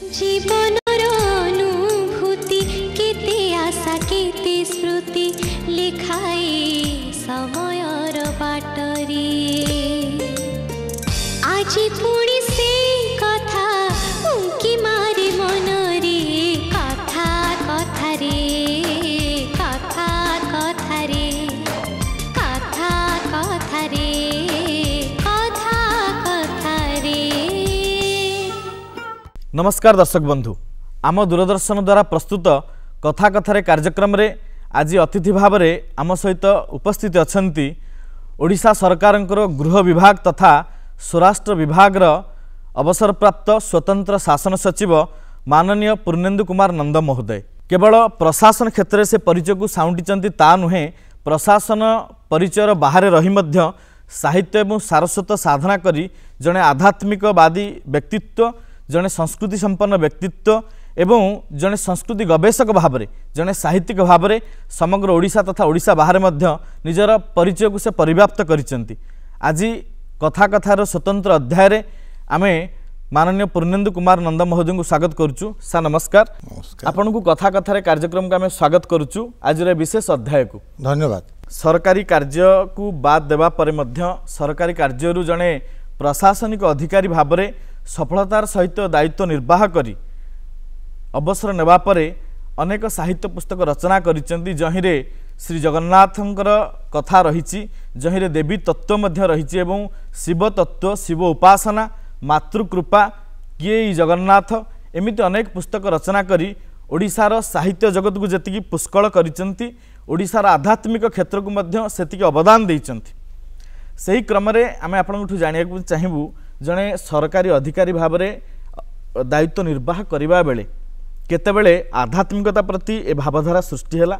जीवनर अनुभूति केते आशा केते स्मृति लिखाए समयर बाटरी आज पुणी से कथा उंकी मारे मनरे कथा कथा रे कथा कथा रे कथा कथा रे कथा कथा रे। नमस्कार दर्शक बंधु, आम दूरदर्शन द्वारा प्रस्तुत कथा कथारे कार्यक्रम रे आज अतिथि भाव में आम सहित उपस्थित अछंती ओडिशा सरकारंकर गृह विभाग तथा स्वराष्ट्र विभाग अवसरप्राप्त स्वतंत्र शासन सचिव माननीय पूर्णेन्दु कुमार नंद महोदय। केवल प्रशासन क्षेत्र से परिचय को साउंटिचंती ता नुहे, प्रशासन परिचयर बाहर रही मध्य साहित्य एवं सारस्वत साधना करी जड़े आध्यात्मिकवादी व्यक्तित्व, जड़े संस्कृति संपन्न व्यक्तित्व एवं जड़े संस्कृति गवेषक भाव में, जड़े साहित्यिक भाव में समग्र ओडिशा तथा ओडिशा बाहर मध्य निजर परिचय को से परिव्याप्त करिसेंती। आज कथा कथार स्वतंत्र अध्याय रे आमे माननीय पूर्णेन्दु कुमार नंद महोदय को स्वागत करुचु। सा नमस्कार। आपन को कथा कथार कार्यक्रम को आमे स्वागत करुचु आज विशेष अध्याय को। धन्यवाद। सरकारी कार्य को बाद देवा परे मध्य सरकारी कार्य जड़े प्रशासनिक अधिकारी भाव में सफलतार सहित दायित्व निर्वाह करी अवसर नेबा परे अनेक साहित्य पुस्तक रचना करिसेंती, जहिरे श्री जगन्नाथंकर कथा रही, जहिरे देवी तत्व मध्य रही एवं शिव तत्व, शिव उपासना, मातृकृपा, किए जगन्नाथ एमिति अनेक पुस्तक रचना करी ओडिशार साहित्य जगत को जेतिकी पुष्कल करिसेंती, ओडिशार आध्यात्मिक क्षेत्र को मध्य सेतिकी अवदान देइसेंती। सही क्रम रे आमे आपनठु जानिया चाहिबू जड़े सरकारी अधिकारी भाव में दायित्व निर्वाह करने बेले केतेबेले आध्यात्मिकता प्रति ए भावधारा सृष्टि है,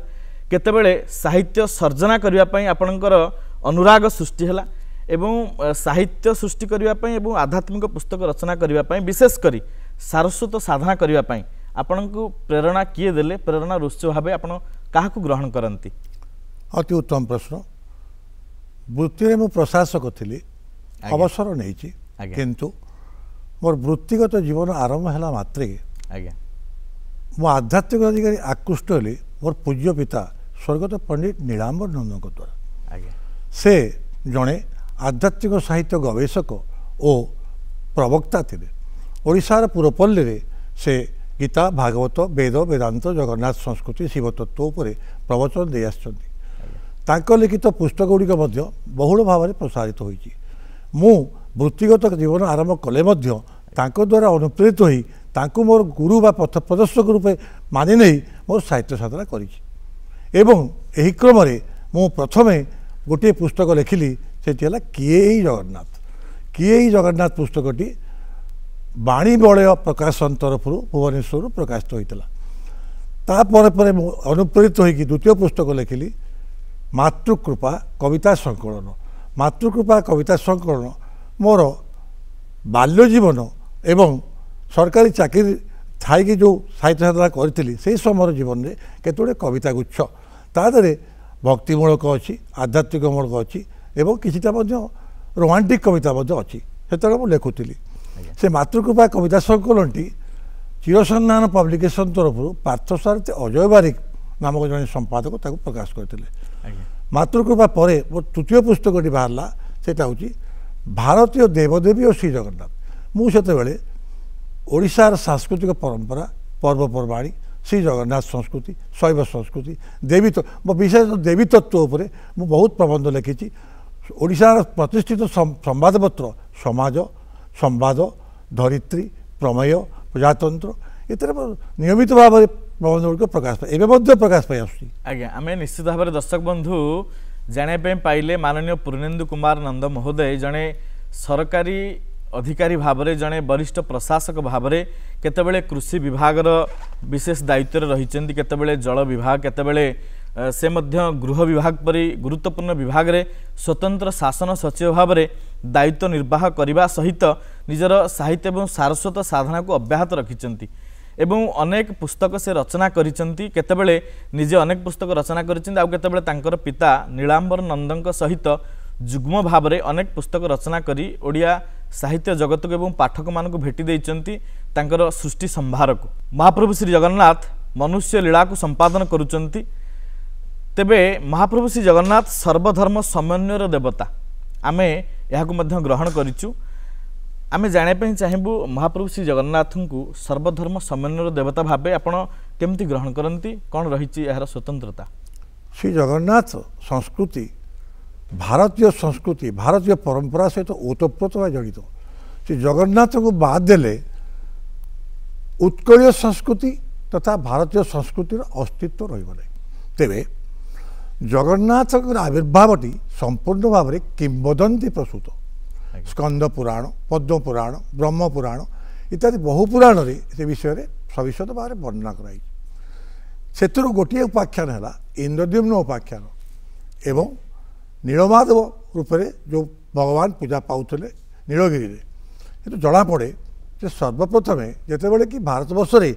केतेबेले साहित्य सर्जना करने आपणकर अनुराग सृष्टि है एवं साहित्य सृष्टि करने एवं आध्यात्मिक पुस्तक रचना करने विशेषकर सारस्वत साधना करने आपण को प्रेरणा किए देले, प्रेरणा उत्स भाव आपण क्या ग्रहण करती? अति उत्तम प्रश्न। वृत्ति मु प्रशासक थी, अवसर नहीं किंतु मोर वृत्तिगत जीवन आरंभ है मात्रे मो आध्यात्मिक अधिकारी आकृष्ट हेली मोर पूज्य पिता स्वर्गत पंडित नीलांबर नंदन द्वारा। से जड़े आध्यात्मिक साहित्य गवेषक और प्रवक्ता थे। ओडिशार पूर्वपल्ली रे से गीता, भागवत, वेद, वेदांत, जगन्नाथ संस्कृति, शिवतत्व उपर प्रवचन दे आसचंती। लिखित पुस्तक गुड़िक बहुल भाव में प्रसारित होइछि। मु वृत्तिगत जीवन आरंभ कले द्वारा अनुप्रेरित होई तांको मोर गुरु बा पथ प्रदर्शक रूपे मानि नहीं मोर साहित्य साधना करिछि। एवं एही क्रम रे मु प्रथमे गोटे पुस्तक लिखिली, सेटी हला किए जगन्नाथ। किए जगन्नाथ पुस्तकटी बाणी बलय प्रकाशन तरफ भुवनेश्वर प्रकाशित होइतला। तापर पर मु अनुप्रेरित होई द्वितीय पुस्तक लिखिली मातृकृपा कविता संकलन। मातृकृपा कविता संकलन मोर बाल्य जीवन एवं सरकारी चाकरी थाई जो साहित्य साधना करी से समय जीवन में केतोड़े कविता गुच्छ तादरे भक्तिमूलक अच्छी, आध्यात्मिकमूलक अच्छी एवं किछिटा रोमांटिक कविता अच्छी। से लिखुली से मातृकृपा कविता संकलन टी चिरसन्धान पब्लिकेशन तरफ पार्थसारथी अजय बारिक नामक जड़े संपादक प्रकाश करते। मातृकृपा पर मोर तृतीय पुस्तकटी बाहरला, सेटा हूँ भारतीय देवदेवी और श्री जगन्नाथ। मुझे ओडिशार सांस्कृतिक परंपरा, पर्वपर्वाणी, श्री जगन्नाथ संस्कृति, शैव संस्कृति, देवी मो विशेष देवी तत्व उपर मु बहुत प्रबंध लिखी। ओडिशार प्रतिष्ठित संवादपत्र समाज, संवाद, धरित्री, प्रमेय, प्रजातंत्र इतर नियमित भाव में प्रबंध गुड़िक प्रकाश पाए प्रकाश पाई आसुची। आज्ञा आम निश्चित भाव में दर्शक बंधु जानापी पाइले माननीय पूर्णेन्दु कुमार नंद महोदय जड़े सरकारी अधिकारी भाव में, जड़े वरिष्ठ प्रशासक भाव में केतेबेले कृषि विभाग विशेष दायित्व रही, केतेबेले जल विभाग, केतेबेले से मध्य गृह विभाग परि गुरुत्वपूर्ण विभाग रे स्वतंत्र शासन सचिव भाव में दायित्व निर्वाह करने सहित निजर साहित्य एवं सारस्वत साधना को अब्याहत रखिंट एवं अनेक पुस्तक से रचना करिसेंती। केतेबेले निजे अनेक पुस्तक रचना करिसेंती, आउ केतेबेले तांकर पिता नीलांबर नंदन सहित जुग्म भाव में अनेक पुस्तक रचना करी ओडिया साहित्य जगत को एवं पाठक मान भेटी देइचंती तांकर सृष्टि संभार को। महाप्रभु श्री जगन्नाथ मनुष्य लीला को संपादन करुचंती। तेबे महाप्रभु श्री जगन्नाथ सर्वधर्म समन्वयर देवता आमे यहाकु मध्य ग्रहण करिचु। आमे जाने पे चाहेबू महाप्रभु श्री जगन्नाथ को सर्वधर्म समन्वय देवता भावे आपण केमती ग्रहण करती, कौन रही यार स्वतंत्रता? श्री जगन्नाथ संस्कृति भारतीय संस्कृति भारतीय परंपरा सहित ओतप्रोत भाव जड़ित। श्री जगन्नाथ को बाद देले उत्कलीय संस्कृति तथा भारतीय संस्कृतिर अस्तित्व रही। तेरे जगन्नाथ आविर्भावटी संपूर्ण भाव में किंवदंती प्रसूत। स्कंद पुराण, पद्म पुराण, ब्रह्म पुराण इत्यादि बहु पुराण से विषय में सविशद भाव में वर्णना कराई। से गोटे उपाख्यान है इंद्रद्युम्न उपाख्यान एवं नीलमाधव रूप में जो भगवान पूजा पाते नीलगिरी में जना पड़े कि सर्वप्रथम जिते कि भारतवर्ष में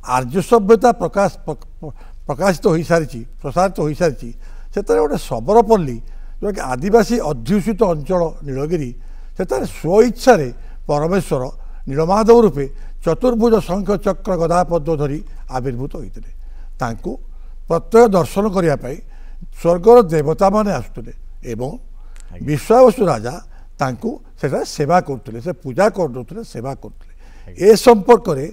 आर्य सभ्यता प्रकाशित हो सारी प्रसारित हो सारी से गोटे सबरपल्ली जो कि आदिवासी अध्युषित अंचल नीलगिरी से स्व इच्छा परमेश्वर नीलमाधव रूपे चतुर्भुज शंख चक्र गदा पद्म धरी आविर्भूत होते प्रत्यय दर्शन करने स्वर्गर देवता माने आसुले एवं विश्वावसु राजा से सेवा करते से पूजा कर सेवा करते। ए संपर्क में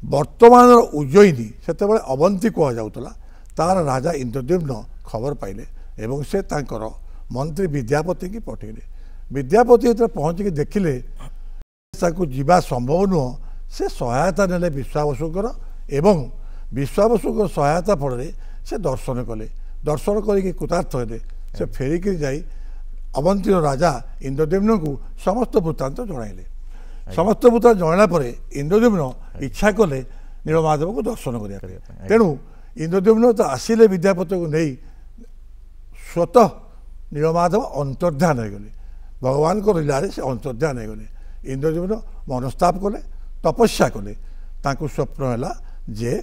वर्तमान उज्जयिनी से अवंती कहुला तार राजा इंद्रद्युम्न खबर पाइले एवं से तांकर मंत्री विद्यापति की पठेले। विद्यापति जो पहुँचिक देखिले जीवा संभव नुह से सहायता नेले विश्वावसुकर एवं विश्वावसुकर सहायता फल से दर्शन कले। दर्शन करके कृतार्थ होते से फेरिक जाई अवंतीर राजा इंद्रद्युम्न को समस्त वृत्तांत जणाइले। समस्त वृत्तांत जणाला पर इंद्रद्युम्न इच्छा कले नीलमाधव को दर्शन करिया। तेणु इंद्रद्युम्न तो आसिले विद्यापति को नहीं स्वतः नीलमाधव अंतर्ध्यान हो गले। भगवान को लीला से अंतर्ध्यान हो गले। इंद्रद्युम्न मनस्ताप कले, तपस्या कले। तांको स्वप्न है जे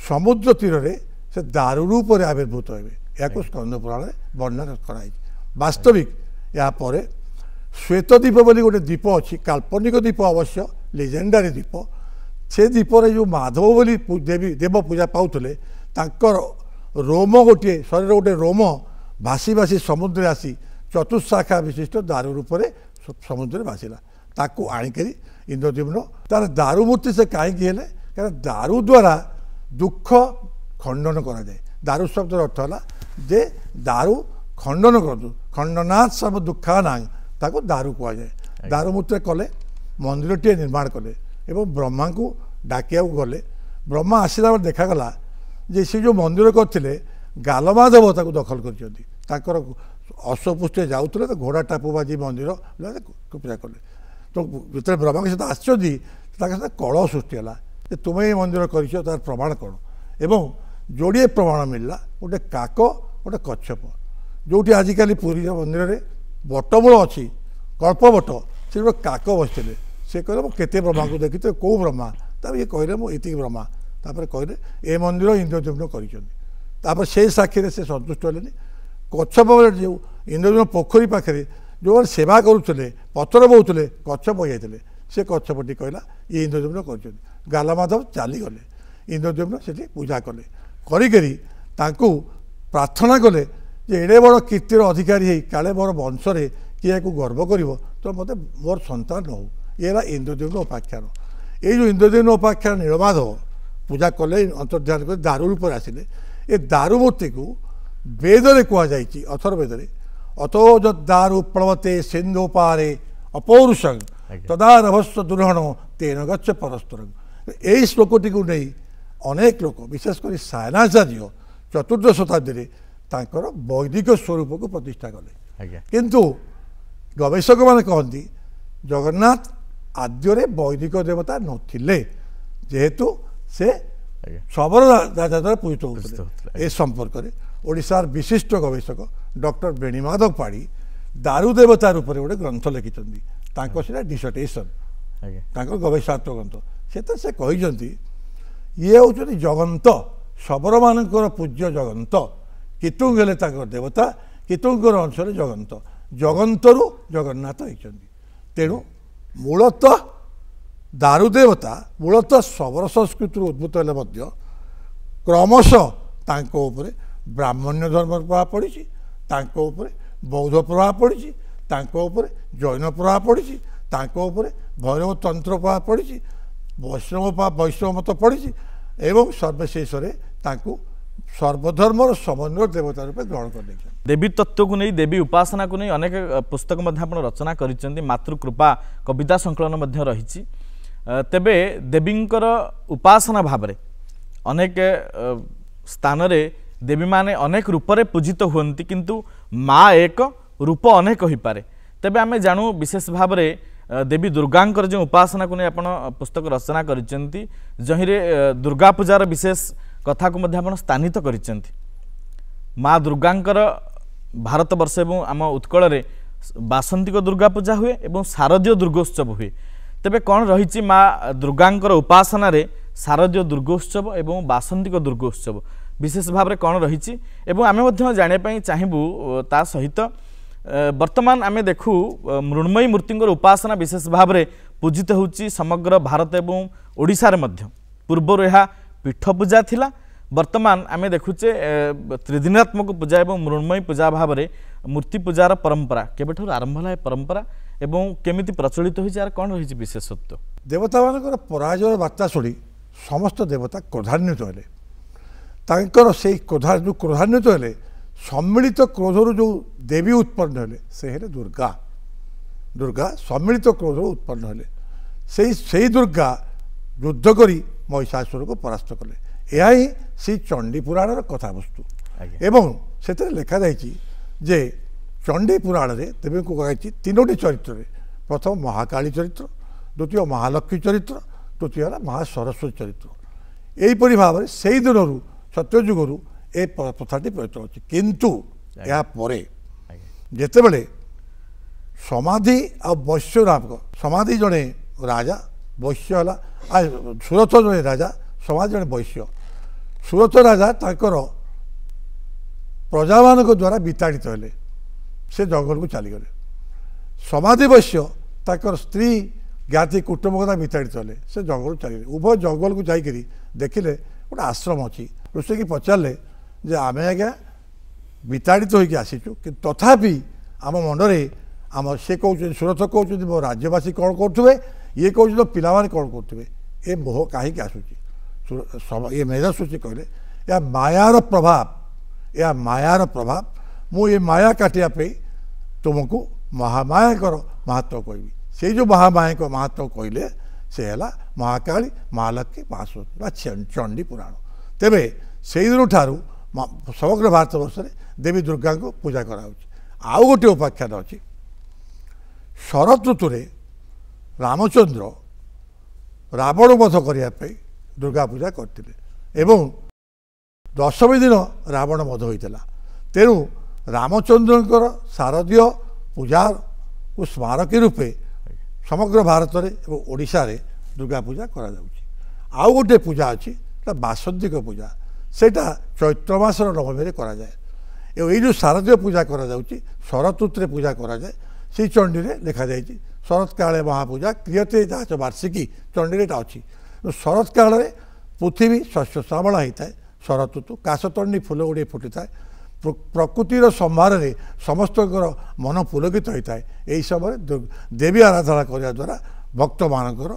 समुद्र तीर में से दारू रूप में आविर्भूत होबे। या स्कंद पुराण वर्णना कराई। वास्तविक यापर श्वेतद्वीप बोली गोटे द्वीप अच्छी काल्पनिक द्वीप अवश्य लेजेंडारी द्वीप से द्वीपर जो माधव बोली देवी देव पूजा पाते रोम गोटे शरीर गोटे रोम भासी भासी समुद्र आसी चतुशाखा विशिष्ट दारू रूप में समुद्र भाषिला। ताकू आणिकी इंद्रद्युम्न तार दारू मूर्ति से कहीं दारू द्वारा दुख खंडन करा जाए। दारू शब्द अर्थ है जे दारू खंडन कर खंडनाथ सब दुखाना ताको दारू कह जाए। दारू मूर्ति कले मंदिर टे निर्माण कले एवं ब्रह्मा को डाकिया गले। ब्रह्मा आसला देखागला जे से जो मंदिर करते गालमाधव ताको दखल कर अश्वपुष्टे जाऊे तो घोड़ा टापू बाजी मंदिर पूजा कले। तो जो ब्रह्मा के सहित आश्चर्य सहित कलह सृष्टि है तुम्हें ये मंदिर कर तार प्रमाण कौन एवं जोड़े प्रमाण मिलला गोटे काक गोटे कच्छप जोटी आजिकल पुरी मंदिर में बटमूल अच्छी कल्पवट से गोटे काक बसते से कहले केते ब्रह्मा को देखी तो कौ ब्रह्मा तब ये कहले मुझे ब्रह्मा तापर कहले ए मंदिर इंद्रद्युम्न कर से साक्षी से सन्तुष्ट हेले। कच्छप जो इंद्रद्युम्न पोखरी पाखे जो सेवा करुले पथर बोले कच्छप जाते से कच्छपटी कहला ये इंद्रद्युम्न कर गालमाधव चलीगले। इंद्रद्युम्न से पूजा कले करी प्रार्थना कले जे एड़े बड़ कीर्तिर अधिकारी है काले मोर वंशरे किए को गर्व कर तो मत मोर सन्तान हो। ये इंद्रद्युम्न उपाख्यान। ये जो इंद्रद्युम्न उपाख्यान नीलमाधव पूजा कले अंतर्ध्यान कर दारू रूप आसिले। ये दारू मूर्ति को वेदरे कहुई अथर्वेद अतो दारू प्लवते सिंधुपारे अपौरुषं तदा रभस्व दुर्हण तेन गच्छ परस्तर। यही श्लोकटी को नहीं अनेक लोक विशेषकर सायनाचार्य चतुर्दश शताब्दी में तांकर वैदिक स्वरूप को प्रतिष्ठा कले। किंतु गवेषक मैंने कहती जगन्नाथ आद्य वैदिक देवता नथिले जेहेतु से शबर राजा द्वारा पूजित होते। ए संपर्क में ओडिशार विशिष्ट गवेषक डॉक्टर बेणीमाधव पाड़ी दारू देवता रूप में गोटे ग्रंथ लिखिं डिसर्टेशन गवेषणात्मक ग्रंथ से कहते ये हूँ जगंत शबर मानकर पूज्य जगंत कितुंग हेले देवता कितुंगर अंशर जगंत जगंतरु जगन्नाथ होती। तेणु मूलतः दारू देवता मूलतः शबर संस्कृति उद्भूत हेले क्रमश ब्राह्मण्य धर्म प्रभाव पड़ी बौद्ध प्रभाव पड़ी जैन प्रभाव पड़ी भैरव तंत्र प्रभाव पड़ी वैष्णव मत पड़ी एवं सर्वशेष सर्वधर्म समन्वय देवता रूप ग्रहण कर देवी तत्व को नहीं देवी उपासना को नहीं अनेक पुस्तक रचना कर मातृकृपा कविता संकलन रही तेबे देवींकर उपासना भाव में अनेक स्थान रे देवी माने अनेक रूप से पूजित हुंती किंतु माँ एक रूप अनेक हो पारे तेबे आमे जानू विशेष भाव में देवी दुर्गांकर जो उपासना को नहीं आपण पुस्तक रचना करिसेंती जहिरे दुर्गा पूजार विशेष कथा को मध्य आपण स्थानित करिसेंती माँ दुर्गांकर भारत वर्ष एवं आम उत्कल रे बासंतिक दुर्गा पूजा हुए एवं शारदीय दुर्गोत्सव हुए तेबे कौन रही माँ दुर्गांकर उपासना रे शारदीय दुर्गोत्सव एवं बासंतिक दुर्गोत्सव विशेष भाव में कौन रही आम जानापी चाहबू ता सहित वर्तमान आम देखू मृण्मयी मूर्ति उपासना विशेष भाव में पूजित होची समग्र भारत एवं ओडिशा रे मध्य पूर्वर यह पीठ पूजा थिला वर्तमान आम देखुचे त्रिदिनात्मक पूजा एवं मृण्मयी पूजा भाव में मूर्ति पूजार परंपरा केबेठू आरंभ है परंपरा एवं केमिति प्रचलित होई यार कौन रही विशेषत्व देवता मान पराजय बार्ता शुणी समस्त देवता क्रोधान्वित हेले तांकर से क्रोधान्वित हेले सम्मिलित क्रोधर जो देवी उत्पन्न हेले से हेले दुर्गा दुर्गा सम्मिलित क्रोध उत्पन्न हेले से दुर्गा युद्ध करी महिषासुर को परास्त कले यह ही से चंडी पुराण कथावस्तु एवं से लिखा जे चंडी पुराण रे देवी को कही तीनोटी चरित्र प्रथम महाकाली चरित्र द्वितीय महालक्ष्मी चरित्र तृतीय है महासरस्वती चरित्र यहीपरि भाव में से दिन सत्यजुगु ए प्रथाटी प्रचलित अच्छी किंतु या जिते बड़े समाधि आ वैश्य नामक समाधि जड़े राजा वैश्य है सुरथ जड़े राजा समाधि जड़े वैश्य सुरथ राजा ताकर प्रजा मान द्वारा विताड़ित हेले से जंगल को चलीगले समाधि वैश्य ताकर स्त्री ज्ञाति कुटुंब कथा विताड़ित हेले से जंगल चलीगले उभय जंगल को जाकि देखिले गोटे आश्रम अच्छी ऋषि की पचारे जे आम आज्ञा विताड़ित होकर आसीचु कि तथापि आम मनरे आम से कहते सुरथ कहते मो राज्यवासी कौन करुवे ये कहते पिला कौन करुवे ये मोह कहीं आसूची ये मेधासूची कहले या मायार प्रभाव मुझे माया काटापी तुमको महामाया महत्व कहबी से जो महामाया को महत्व कहले से है महाकाली महालक्ष्मी महासरस्वती चंडी पुराण तेबे से दिन ठारू समग्र भारत वर्ष में देवी दुर्गा को पूजा आउ गोटे उपाख्यान अच्छी शरत ऋतु रामचंद्र रावण वध करने दुर्गा पूजा करते एवं दशमी दिन रावण वध होता तेणु रामचंद्र शारदीय पूजा को स्मारकी रूपे समग्र भारत में ओडिशा रे दुर्गा पूजा आउ गोटे पूजा अच्छी बासंतिक पूजा सेटा चैत्र मासर नवमी करा जाए ये जो शारदीय पूजा करा जाउची शरत ऋतु पूजा करा जाए से चंडी रे लिखा जाए शरत काले महापूजा क्रियते जहाँ वार्षिकी चंडी रे अच्छी शरत काल में पृथ्वी शस्य श्यामला होता है शरत ऋतु काशतंडी फूल गुड़े फुटी था प्रकृतिर संहार में समस्त मन पुलकित होता है यही समय देवी आराधना करने द्वारा भक्त मानकर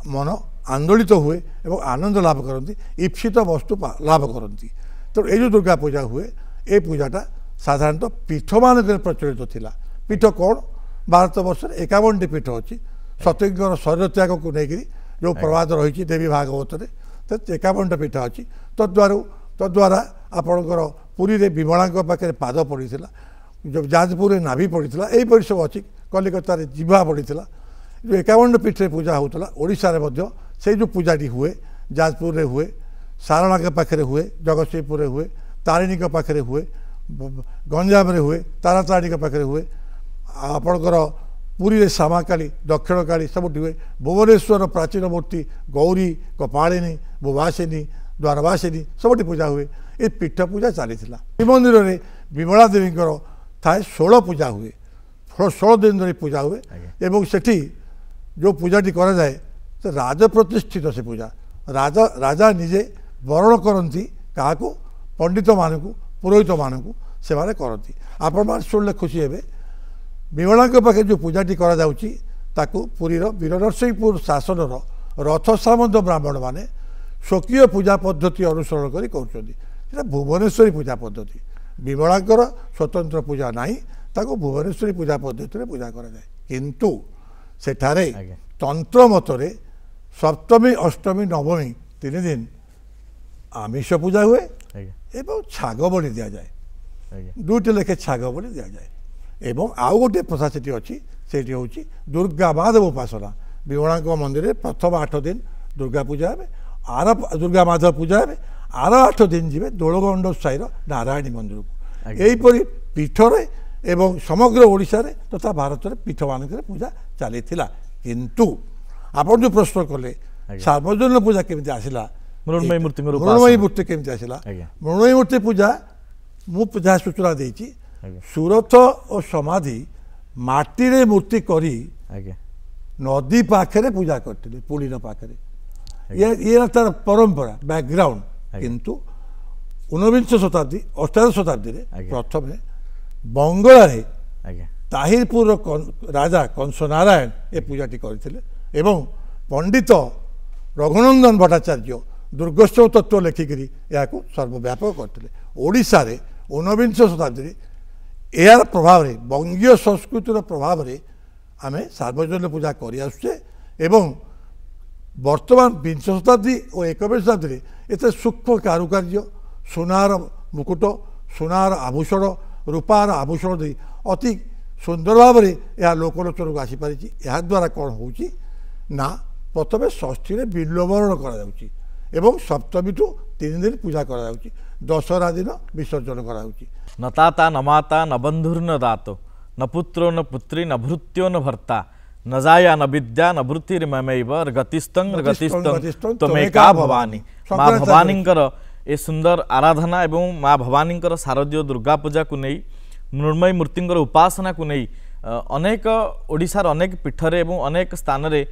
मन आंदोलित हुए एवं आनंद लाभ करती ईप्सित वस्तु लाभ करती तो ये जो दुर्गा पूजा हुए ये पूजाटा साधारणतः पीठ मान प्रचलित थिला पीठ कौन भारत वर्ष 51टी पीठ अच्छी सत्यज्ञर शरीर त्याग को लेकर जो प्रवाद रही देवी भागवत में तो 51टा पीठ अच्छी तद्वारा आपणकर पुरी रे विमला पाखे पाद पड़ी जो जाजपुर नाभि पड़ी यहीपरि सब अच्छी कलिकता जिभा पड़ी जो 51 पीठ पूजा होता ओडिशा रे से जो पूजाटी हुए जाजपुर रे हुए सारणा के पाखे हुए जगतसिंहपुर हुए तारिणी के पाखे हुए गंजाम रे हुए तारातारिणी के पाखे हुए आपणकर पुरी रे श्यामाकाली दक्षिण काली सब हुए भुवनेश्वर प्राचीन मूर्ति गौरी कपालिनी भुवासिनी द्वारवासिनी सबटी पूजा हुए ये पीठ पूजा चली श्रीमंदिर में विमला देवी थाए 16 पूजा हुए 16 दिन धरी पूजा हुए एवं सेठी जो पूजाटी करा जाए तो राज प्रतिष्ठित से पूजा राजा राजा निजे वरण करती क्या पंडित मानक पुरोहित मानक से करती आपण मान शुणिले खुशी हे विमला पाखे जो पूजाटी करा जाउची ताकू पुरीर वीरनरसिंहपुर शासनर रथ सामंत ब्राह्मण माने स्वकीय पूजा पद्धति अनुसरण करी कर भुवनेश्वरी पूजा पद्धति विमलांकर स्वतंत्र पूजा नहीं ताको भुवनेश्वरी पूजा पद्धति रे पूजा करा जाए किंतु सेठारे तंत्र मतरे सप्तमी अष्टमी नवमी 3 दिन आमिष पूजा हुए एवं छाग बलि दि जाए 2टी लेखे छाग बलि दि जाए एवं आउ गोटे प्रथा से अच्छी से हूँ दुर्गा माधव उपासना विमला मंदिर में प्रथम 8 दिन दुर्गा पूजा है आर दुर्गा माधव पूजा है आर 8 दिन जी दोलगंड साईर नारायणी मंदिर को यहीपरि पीठरे एवं समग्र ओडिशा रे तथा भारत में पीठ मानक पूजा चली किंतु आपन जो प्रश्न कले सार्वजनिक पूजा केमती आसला मृण्मयी मूर्ति केमती आसला मृण्मयी मूर्ति पूजा मुझे सूचना देती सुरथ और समाधि माटी मूर्ति करी नदी पाखे पूजा करते पुलिन पाखे ये तार परंपरा बैकग्राउंड किंतु 19 शताब्दी 18 शताब्दी प्रथम बंगलार ताहिरपुर राजा कंस नारायण ये पूजाटी करते एवं पंडित रघुनंदन भट्टाचार्य दुर्गोत्सव तत्व लेखिकी या सर्वव्यापक करते ओडिशा रे 19 शताब्दी यार प्रभाव रे बंगीय संस्कृतिर प्रभाव रे आम सार्वजनिक पूजा कर वर्तमान 20 शताब्दी और 21 शताब्दी एत सूक्ष्म कारुकार्य सुनार मुकुट सुनार आभूषण रूपार आभूषण दे अति सुंदर भाव में यह लोकलोचन को आसीपारी द्वारा कौन हो प्रथम षष्ठी में बिल्ववरण कर सप्तमी ठू 3 दिन पूजा कर दशहरा दिन विसर्जन कर न ताता न माता न बंधुर्न दातो न पुत्रो न पुत्री न भृत्यो न भर्ता न जाया न विद्या न वृत्तिर्ममैव गतिस्तंग गतिस्तंग त्वमेका भवानी। माँ भवानींकर ए सुंदर आराधना एवं माँ भवानींकर शारदीय दुर्गा पूजा को नहीं मृण्मयी मूर्तिंकर उपासना को नहीं अनेक ओडिशार अनेक पीठरे एवं अनेक स्थान रे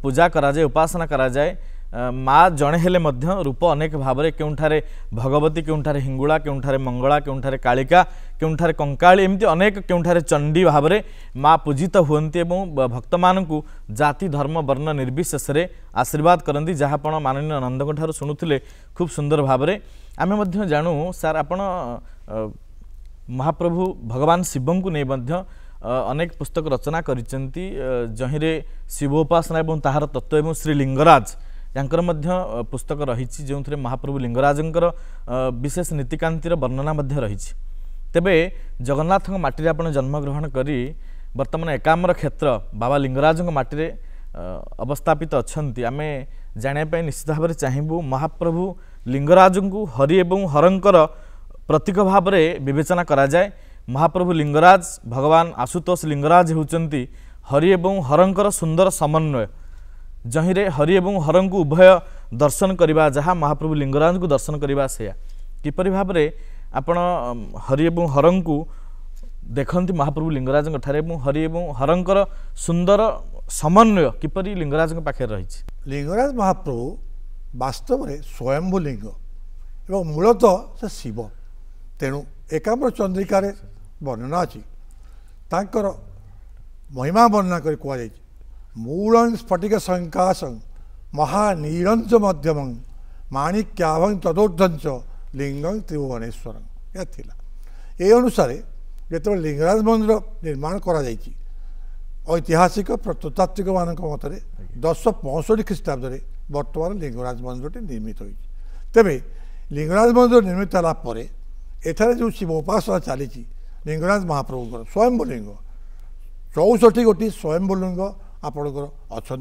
पूजा करा जाए उपासना करा जाए माँ जड़े हेले मध्य रूप अनेक भाव में केउठारे भगवती केउठारे हिंगुला केउठारे मंगला केउठारे कालिका केउठारे कंकाली एमती अनेक केउठारे चंडी भाव में माँ पूजित हुअन्ति एवं भक्त मानकु जाति धर्म वर्ण निर्विशेष रे आशीर्वाद करती जहाँ आपण माननीय नंदक ठारू शुणुथिले खूब सुंदर भाव में आमे मध्य जानू सार आपण महाप्रभु भगवान शिवं को नहीं मध्य अनेक पुस्तक रचना करिसेंती जहिरे शिवोपासना एवं ताहार तत्व एवं श्री लिंगराज यांकर मध्य पुस्तक रही जो महाप्रभु लिंगराजंकर विशेष नीतिकांतिर वर्णना मध्य रही तेबे जगन्नाथ माटी आपण जन्मग्रहण करी वर्तमान एकाम्र क्षेत्र बाबा लिंगराज माटी अवस्थापित अच्छा आमे जानापी निश्चित भाव में चाहबू महाप्रभु लिंगराज को हरि एवं हरंकर प्रतीक भाव में विवेचना करा जाए। महाप्रभु लिंगराज भगवान आशुतोष लिंगराज होउचंती हरि एवं हरंकर सुंदर समन्वय जहिरे हरि एवं हरं को उभय दर्शन करवा जहाँ महाप्रभु लिंगराज को दर्शन करवा से किपरि भाव में आपण हरि एवं हरं को देखती महाप्रभु लिंगराज हरि एवं हरंकर सुंदर समन्वय किपरि लिंगराज पाखे रही। लिंगराज महाप्रभु वास्तव में स्वयंभू लिंग एवं मूलतः से शिव तेणु एकाम्र चंद्रिकार वर्णना अच्छी तांकर महिमा वर्णना कर कहुई मूलं स्फटिक संकाशं महानीरंच मध्यमं माणिक्याभं तदोर्धंच लिंगं त्रिभुवनेश्वर यह थिला ए अनुसार जो लिंगराज मंदिर निर्माण करा जायछि ऐतिहासिक प्रत्नतात्विक मान मत 1065 ख्रीष्टाब्द वर्तमान लिंगराज मंदिर निर्मित होती तेरे लिंगराज मंदिर निर्मित होगापर एठारे जो शिव उपासना चली लिंगराज महाप्रभु स्वयंभू लिंग 64 गोटी स्वयंभू लिंग आपणकर अच्छा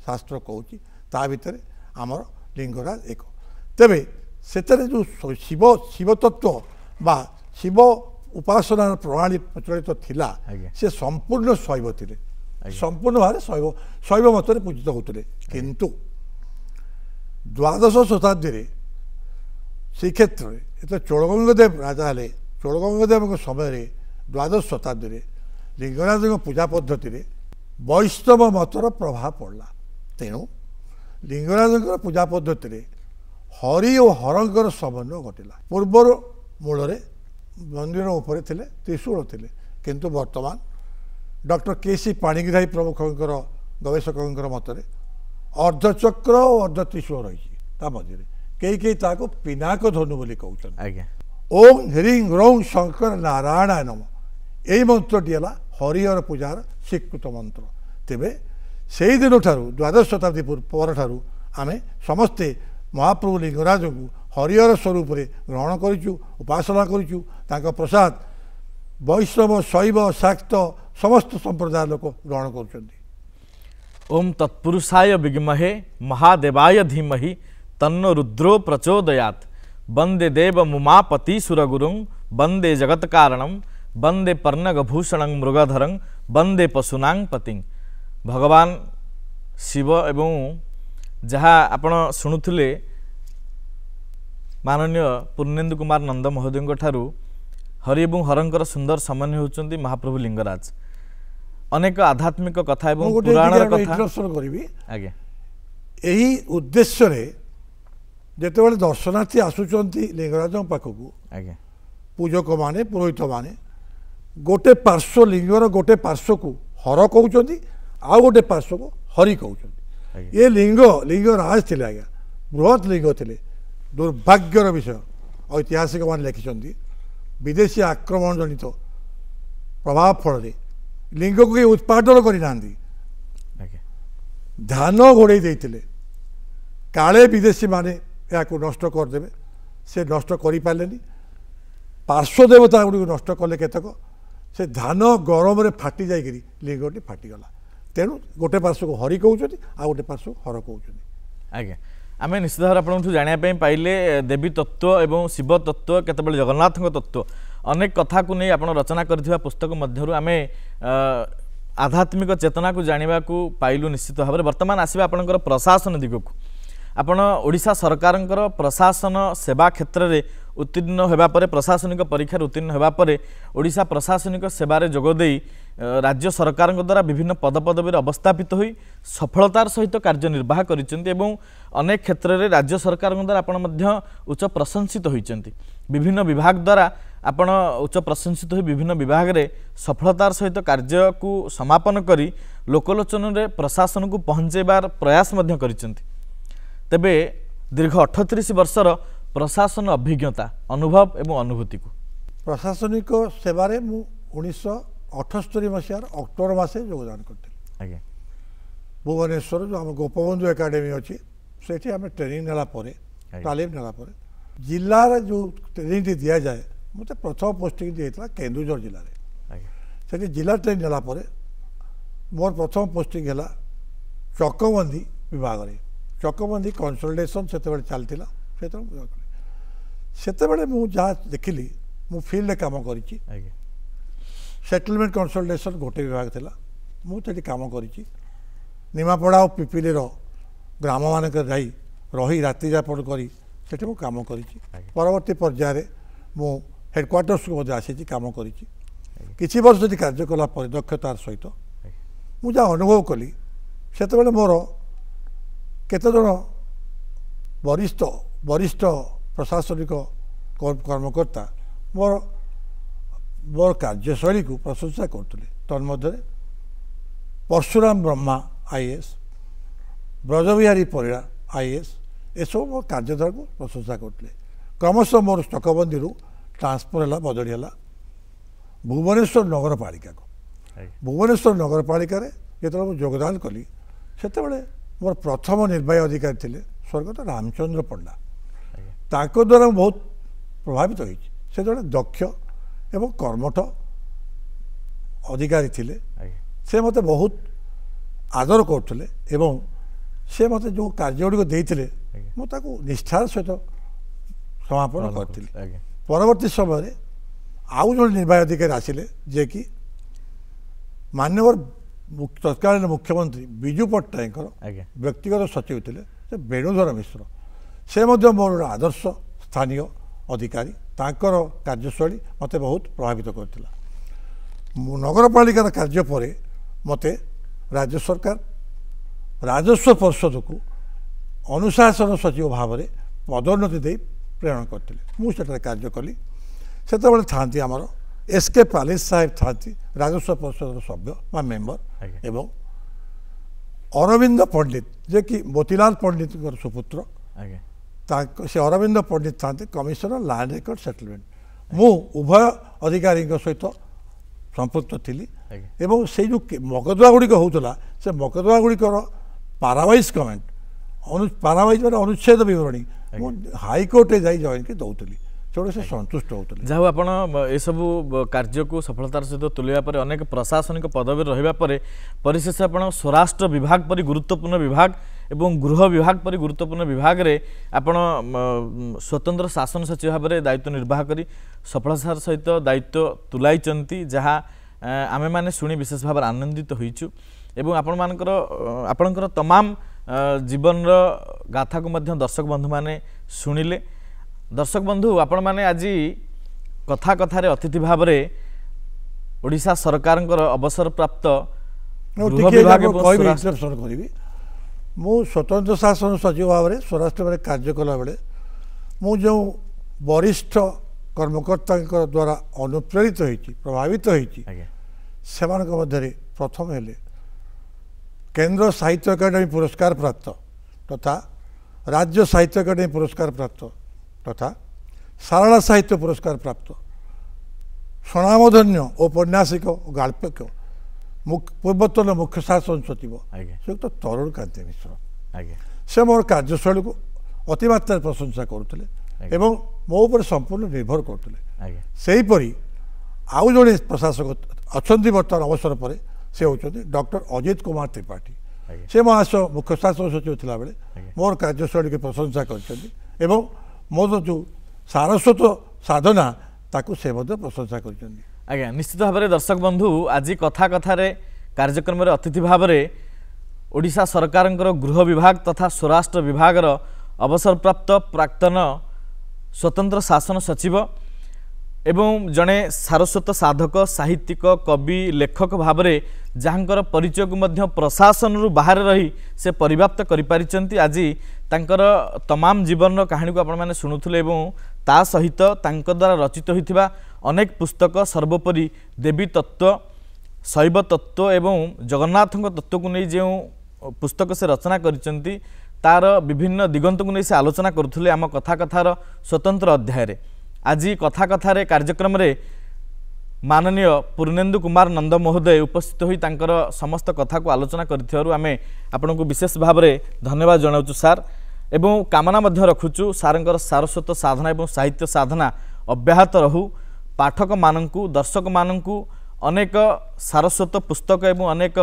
शास्त्र कहूँ ता भितर आमर लिंगराज एक तेरे से जो शिव शिव तत्व बा शिव उपासना प्रणाली प्रचलित थिला से संपूर्ण शैव थे संपूर्ण भाव शैव शैव मत पूजित होते किंतु द्वादश शताब्दी श्रीक्षेत्र में चोलगंगदेव राजा हेले चोलगंगदेव समय द्वादश शताब्दी लिंगराज पूजा पद्धति वैष्णव मतर प्रभाव पड़ला। तेणु लिंगराजंकर पूजा पद्धति रे हरि और हरंकर समन्वय घटिला। पूर्वर मूल मंदिर उपरे थिले त्रिशूल थिले, किंतु वर्तमान डॉक्टर केसी पाणिग्राही प्रमुखर गवेषकों मतरे अर्धचक्र और अर्ध त्रिशूल रही मझे कई ताको पिनाक धनु बोली कहते ओम ह्रीं ग्रौं शंकर नारायण नम यही मंत्रटी है हरिहर पूजार स्वीकृत मंत्र। तेबे से ही दिन ठारू द्वादश शताब्दी पर ठारू आमे समस्ते महाप्रभु लिंगराज को हरिहर स्वरूप ग्रहण करूँ, उपासना करूँ। तांका प्रसाद वैष्णव शैव शाक्त समस्त संप्रदाय लोक ग्रहण कर। ओम तत्पुरुषाय विद्महे महादेवाय धीमहि तन्नो रुद्रो प्रचोदयात्। वंदे देव मुमापति सुरगुरुं वंदे जगत्कारणं वंदे पर्णगभूषणं मृगधरं वंदे पशुनां पतिं। भगवान शिव एवं जहाँ आपण शुणुले माननीय पूर्णेन्दु कुमार नंद महोदय ठारू हरि एवं हरंकर सुंदर समन्वय होउचंती महाप्रभु लिंगराज। अनेक आध्यात्मिक कथा एवं पुराण कथा करी आगे यही उद्देश्य रे जेतेबेले दर्शनार्थी आसुचंती लिंगराज पाखकू आगे पूजक माने पुरोहित माने गोटे पार्श्व लिंगर गोटे पार्श्व को हर कहउचंती आ गोटे पार्श्व को हरि कहउचंती। ये लिंगराज थिले आज्ञा बृहत लिंग थिले। दुर्भाग्यर विषय ऐतिहासिक मान लिखिं विदेशी आक्रमण जनित प्रभाव फल लिंग को ये उत्पादन करना ध्यान घोड़े देते काले विदेशी माने या नष्ट करदे से नष्ट कर पारे पार्श्व देवता गुड़ी नष्ट कले केतक से धान गरम रे फाटी जाकि लिंगटी फाटीगला। तेणु गोटे पार्श्व को हरि कहते आ गोटे पार्श्व हर कहते। आज्ञा आम निश्चित भाव आपठू जानापी पाइले देवी तत्व एवं शिव तत्व केतबेले जगन्नाथ तत्व अनेक कथा को नहीं आप रचना करथिबा पुस्तक मध्यरु आमे आध्यात्मिक चेतना को जानिबा को पाइलु। निश्चित भाव में वर्तमान आसवा आपणकर प्रशासन दिग को आपण ओडिशा सरकारंकर प्रशासन सेवा क्षेत्र में उत्तीर्ण होगा पर प्रशासनिक परीक्षा उत्तीर्ण होगा पर ओडिशा प्रशासनिक सेवारे जोगदे राज्य सरकार द्वारा विभिन्न पदपदवी अवस्थापित होई सफलतार सहित कार्यनिर्वाह करिसेंती एवं अनेक क्षेत्र में राज्य सरकार द्वारा आपण मध्य उच्च प्रशंसित होइसेंती। विभिन्न विभाग द्वारा आपण उच्च प्रशंसित हो विभिन्न विभाग में सफलतार सहित कार्य को समापन करी लोकलोचन रे प्रशासन को पहुँचेबार प्रयास मध्य करिसेंती। तेबे दीर्घ 38 वर्षर प्रशासन अभिज्ञता अनुभव एवं अनुभूति को प्रशासनिक सेवारे मु 1978 मसीहार अक्टोबर मासे योगदान करते। आगे भुवनेश्वर जो आम गोपबंधु एकाडेमी अच्छी से आम ट्रेनिंग नेला तालीम नेला जिलार जो ट्रेनिंग दि जाए मत प्रथम पोस्टिंग दिया केन्दुझर जिले में से जिला ट्रेनिंग नेला मोर प्रथम पोस्टिंग है चकबंदी विभाग में चकबंदी कंसल्टेशन से चलता से मुझे देखिली मु फील्ड काम कर सेटलमेंट कंसल्टेशन गोटे विभाग था मुझे काम कर निमापड़ा और पिपिली ग्राम मानक रही राति यापन करी से काम कर परवर्ती पर्यायर मु हेडक्वार्टर्स को आसी काम कर किसी वर्ष जब कार्य कला दक्षतार सहित मुझे अनुभव कली से मोर केते जन वरिष्ठ वरिष्ठ प्रशासनिक कर्मकर्ता मोर मोर कार्यशैली को प्रशंसा करते तन्मध्य परशुराम ब्रह्मा आईएएस ब्रजबिहारी परिड़ा आईएएस एसब मोर कार्यधारा को प्रशंसा करते क्रमशः मोर चकबंदी ट्रांसफर है बदली है भुवनेश्वर नगरपालिका को भुवनेश्वर नगरपालिका जो योगदान कली से मोर प्रथम निर्वाही अधिकारी थे स्वर्गत रामचंद्र पंडा ताको द्वारा बहुत प्रभावित होती से जड़े दक्ष एवं कर्मठ अधिकारी थिले से मते बहुत आदर करते एवं से मते जो कार्य गुड़िक देते मुझे निष्ठार सहित समापन करी परवर्ती समय आउ जो निर्वाही अधिकारी आसिले जे कि माननीय तत्कालीन मुख्यमंत्री विजु पट्टनायक व्यक्तिगत सचिव थे से वेणुधर मिश्र से मोर आदर्श स्थानीय अधिकारी तांकर कार्यशैली मते बहुत प्रभावित करथिला। नगरपालिकार कार्य पर मते राज्य सरकार राजस्व परिषद को अनुशासन सचिव भाव में पदोन्नति दे प्रेरण करते मुझे कार्य कली से था आमर एसके पालिस साहेब था राजस्व परिषद सभ्य बा मेम्बर एवं अरविंद पंडित जे कि मोतीलाल पंडित सुपुत्र से अरविंद पंडित था कमिशनर लैंड रिकॉर्ड सेटलमेंट मु उभय अधिकारी सहित संपृक्त थी एवं से जो मकदमा गुड़िक होता से मकदमा गुड़िकर पारावाइज कमेंट पारावाइज मैंने अनुच्छेद विवरणी हाईकोर्ट जाई जॉइन के दौली से से संतुष्ट होते जहाँ आप सब कार्य को सफलतार सहित तुलवा पर अनेक प्रशासनिक पदवी रहा परिशेष आप स्वराष्ट्र विभाग परि गुरुत्वपूर्ण विभाग एवं गृह विभाग परि गुरुत्वपूर्ण विभाग रे आपण स्वतंत्र शासन सचिव भाव में दायित्व निर्वाह कर सफलतार सहित दायित्व तुलाई जहाँ आमे माने शुणी विशेष भाव आनंदित होइछु एवं आपणकर तमाम जीवन गाथा को मध्य दर्शक बंधु माने शुणिले दर्शक बंधु आपण माने आज कथा कथार अतिथि भाव में ओडिशा सरकार अवसर प्राप्त गृह विभाग मु स्वतंत्र शासन सचिव भाव में स्वराष्ट्र में कार्य कला बेले मु जो वरिष्ठ कर्मकर्ता द्वारा अनुप्रेरित होती प्रभावित होती से प्रथम हेले केंद्र साहित्य अकादेमी पुरस्कार प्राप्त तथा राज्य साहित्य अकादेमी पुरस्कार प्राप्त तथा सारला साहित्य पुरस्कार प्राप्त स्वनामधन्य औपन्यासिक गाल्पक पूर्वतन मुख्य शासन सचिव श्रीयुक्त तरुण कांति मिश्र से मोर कार्यशैली को अतिमात्रा प्रशंसा करुले एवं मो उपर संपूर्ण निर्भर करुले सेहीपरि आउ जड़े प्रशासक अच्छा बर्तमान अवसर पर से होती डॉक्टर अजित कुमार त्रिपाठी से महाश मुख्य शासन सचिव थिला बेले मोर कार्यशैली की प्रशंसा कर मोर जो सारस्वत साधना ताकू से प्रशंसा कर आज्ञा निश्चित भाव में दर्शक बंधु आज कथा कथार कार्यक्रम अतिथि भाव में ओडिशा सरकार गृह विभाग तथा स्वराष्ट्र विभाग अवसर प्राप्त प्राक्तन स्वतंत्र शासन सचिव एवं जड़े सारस्वत साधक साहित्यिक कवि लेखक भाव में जहाँकर परिचय को मध्य प्रशासन रु बाहर रही से परिव्याप्त करिपारिचंती आज तांकर तमाम जीवन कहानी को आपण माने शुणुथुले एवं ता सहित तांक द्वारा रचित होइथिबा अनेक पुस्तक सर्वोपरि देवी तत्व शैव तत्व एवं जगन्नाथ तत्व को नहीं जो पुस्तक से रचना करिचंती तार विभिन्न दिगंत को नहीं से आलोचना करुथुले आम कथा कथार स्वतंत्र अध्याय रे आज कथा कथार कार्यक्रम रे माननीय पूर्णेन्दु कुमार नंद महोदय उपस्थित होई तांकर समस्त कथा को आलोचना करिथिबारु आमे आपनको विशेष भाव में धन्यवाद जनाउछु सार एवं कामना मध्य रखुछु सारंकर सारस्वत साधना एवं साहित्य साधना अब्याहत रहू पाठक मानंकु दर्शक मानंकु अनेक सारस्वत पुस्तक एवं अनेक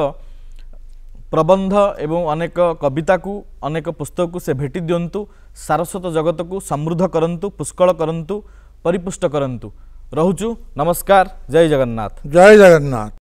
प्रबंध एवं अनेक कविता को अनेक पुस्तक को से भेटी दियंतु सारस्वत जगत को समृद्ध करंतु पुष्कल करंतु परिपुष्ट करंतु रहुचु नमस्कार जय जगन्नाथ। जय जगन्नाथ।